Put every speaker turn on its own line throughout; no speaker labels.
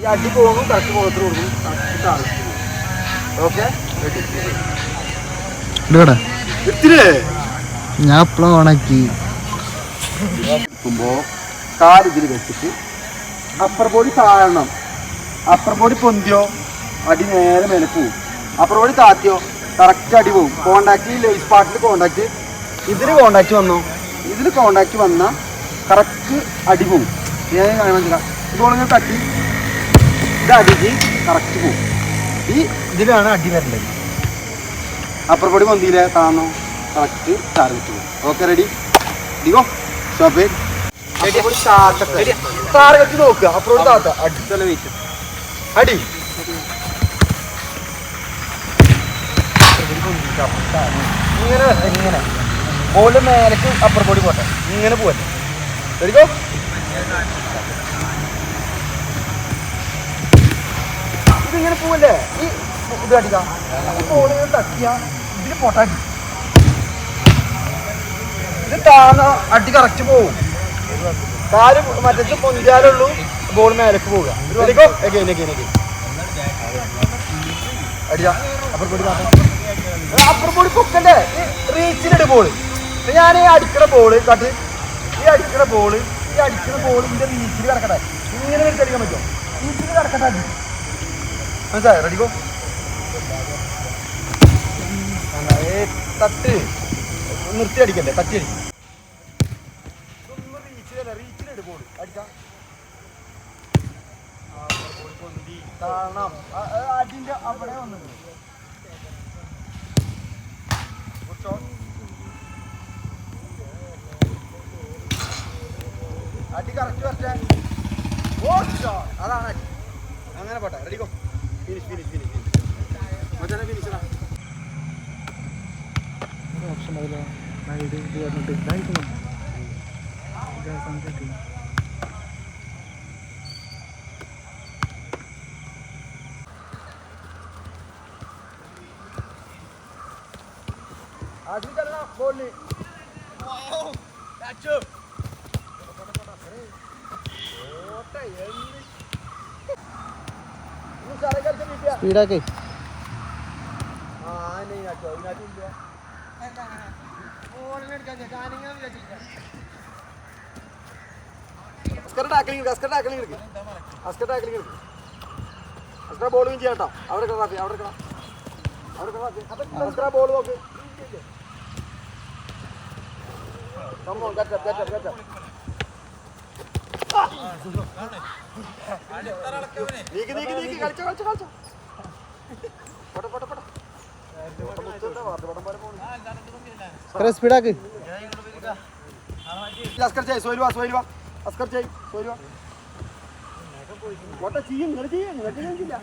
ഈ അടി പോകും കറക്റ്റ് കോളത്തിൽ കൊടുക്കും ഓക്കെ
ഞാൻ എപ്പോഴും ഓണാക്കി
നിൽക്കുമ്പോൾ കാലിതിൽ വെച്ചിട്ട് അപ്പർ ബോഡി താഴണം. അപ്പർ ബോഡി പൊന്തിയോ അടി നേരെ മേലെ പോവും. അപ്പർ ബോഡി താത്തിയോ കറക്റ്റ് അടി പോവും. കോണ്ടാക്ട് ലേസ് പാർട്ടിൽ കോണ്ടാക്ട് ഇതിൽ കോണ്ടാക്ട് വന്നോ ഇതിൽ കോണ്ടാക്ട് വന്നാൽ കറക്റ്റ് അടി പോവും. ഞാൻ മനസ്സിലാക്കാം. ഇതുപോലെ തട്ടി ഇത് അടിക്ക് കറക്റ്റ് പോവും. ഈ ഇതിലാണ് അടി വരേണ്ടത്. അപ്പർ ബോഡി പൊന്തിയില്ലേ താന്നോ കറക്റ്റ് ടാർഗറ്റ് പോകും. Okay ready Diego stop target നോക്കുക. അപ്പുറം താത്ത അടുത്തുള്ള വെയിറ്റ് അടി ഇങ്ങനെ ഇങ്ങനെ ബോളിന്റെ മേലേക്ക് അപ്പർ ബോഡി പോട്ടെ. ഇങ്ങനെ പോവല്ലേ റെഡിഗോ ഇതിങ്ങനെ പോവല്ലേ. ഈ ഇത് അടിക്കാം. ബോളിങ്ങനെ തട്ടിയാ ഇതിന് പൊട്ടാടി ഇത് താന്ന അടി കറക്റ്റ് പോവും. കാല് മറ്റേ പൊന്തിയാലുള്ളൂ ബോൾ മേലേക്ക് പോവുക. അടിയാ അപ്പർ ബോഡി അപ്പർ ബോഡി പൊക്കല്ലേ റീച്ചിലിട് ബോള്. ഞാൻ ഈ അടിക്കണ ബോള് കട്ട് ഈ അടിക്കണ ബോള് ഇതിന്റെ റീച്ചിൽ കിടക്കട്ടെ. ഇങ്ങനെ അടിക്കാൻ പറ്റുമോ? റീച്ചിൽ കിടക്കട്ടെ അടി മനസ്സിലായോ? റെഡിക്കോ തട്ട് നിർത്തി അടിക്കല്ലേ തട്ടി അടിക്കും. ഇതൊന്നും റീച്ചിലിട് ബോള് അടിക്കാം. കാണാം അടിന്റെ അവിടെ വന്നത് അടി കറക്റ്റ് വരട്ടെ. അതാണ് അടി. അങ്ങനെ പോട്ടെ. റെഡിക്കോ ഫിനിഷ് ഫിനിഷ് ഫിനിഷ് മച്ചാനെ ഫിനിഷറാ.
ഓപ്ഷൻ അതിലോ പറഞ്ഞിട്ട്
അതിൽ കളണം ബോളിൽ
സ്പീഡാക്കി
ബോൾ വിൻ ചെയ്യാട്ടോ. അവിടെ ബോൾ നോക്ക്.
സ്പീഡാക്കി
അസ്കർ ചെയ് സോയില് വാ അസ്കർ ചെയ് സോയില് വാ ചെയ്യും. നിങ്ങൾ ചെയ്യില്ല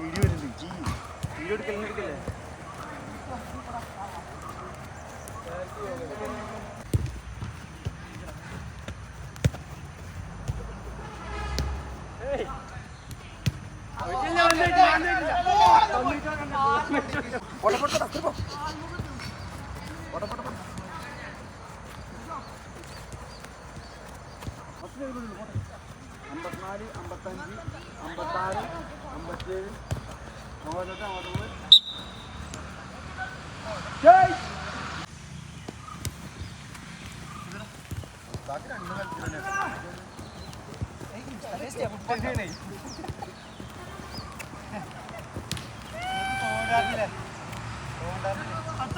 വീഡിയോ വരുന്നുണ്ട്. വീഡിയോ എടുക്കല്ലേ അമ്പത്തിനാല് 55 56 57 98